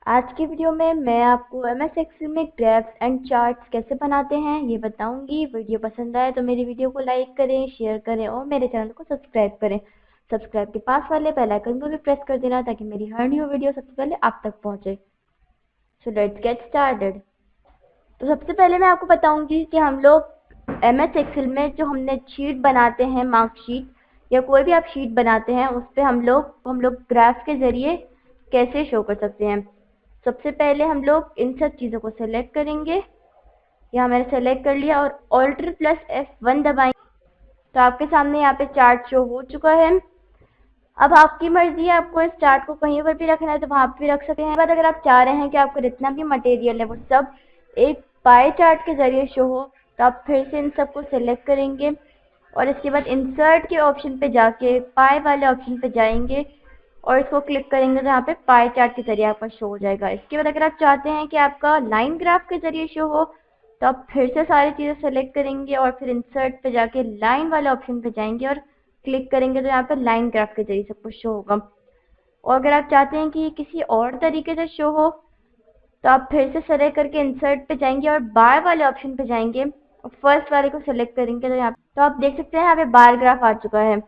आज की वीडियो में मैं आपको एमएस एक्सेल में ग्राफ्स एंड चार्ट्स कैसे बनाते हैं ये बताऊंगी। वीडियो पसंद आए तो मेरी वीडियो को लाइक करें, शेयर करें और मेरे चैनल को सब्सक्राइब करें। सब्सक्राइब के पास वाले बेल आइकन को भी प्रेस कर देना ताकि मेरी हर न्यू वीडियो सबसे पहले आप तक पहुंचे। So let's get started. तो सबसे पहले मैं आपको बताऊंगी कि हम लोग एमएस एक्सेल में जो हमने शीट बनाते हैं, मार्कशीट या कोई भी आप शीट बनाते हैं, उस पर हम लोग ग्राफ के जरिए कैसे शो कर सकते हैं। सबसे पहले हम लोग इन सब चीज़ों को सेलेक्ट करेंगे। यहाँ मैंने सेलेक्ट कर लिया और Alt+F1 दबाएंगे तो आपके सामने यहाँ पे चार्ट शो हो चुका है। अब आपकी मर्जी है, आपको इस चार्ट को कहीं पर भी रखना है तो वहाँ पे भी रख सकते हैं। बाद अगर आप चाह रहे हैं कि आपका जितना भी मटेरियल है वो सब एक पाई चार्ट के जरिए शो हो तो आप फिर से इन सबको सेलेक्ट करेंगे और इसके बाद इंसर्ट के ऑप्शन पे जाके पाई वाले ऑप्शन पे जाएंगे और इसको क्लिक करेंगे तो यहाँ पे पाई चार्ट के जरिए आपका शो हो जाएगा। इसके बाद अगर आप चाहते हैं कि आपका लाइन ग्राफ के जरिए शो हो तो आप फिर से सारी चीज़ें सेलेक्ट करेंगे और फिर इंसर्ट पे जाके लाइन वाले ऑप्शन पे जाएंगे और क्लिक करेंगे तो यहाँ पे लाइन ग्राफ के जरिए सब कुछ शो होगा। और अगर आप चाहते हैं कि ये किसी और तरीके से शो हो तो आप फिर से सेलेक्ट करके इंसर्ट पे जाएंगे और बार वाले ऑप्शन पे जाएंगे और फर्स्ट वाले को सेलेक्ट करेंगे तो यहाँ तो आप देख सकते हैं यहाँ पे बार ग्राफ आ चुका है।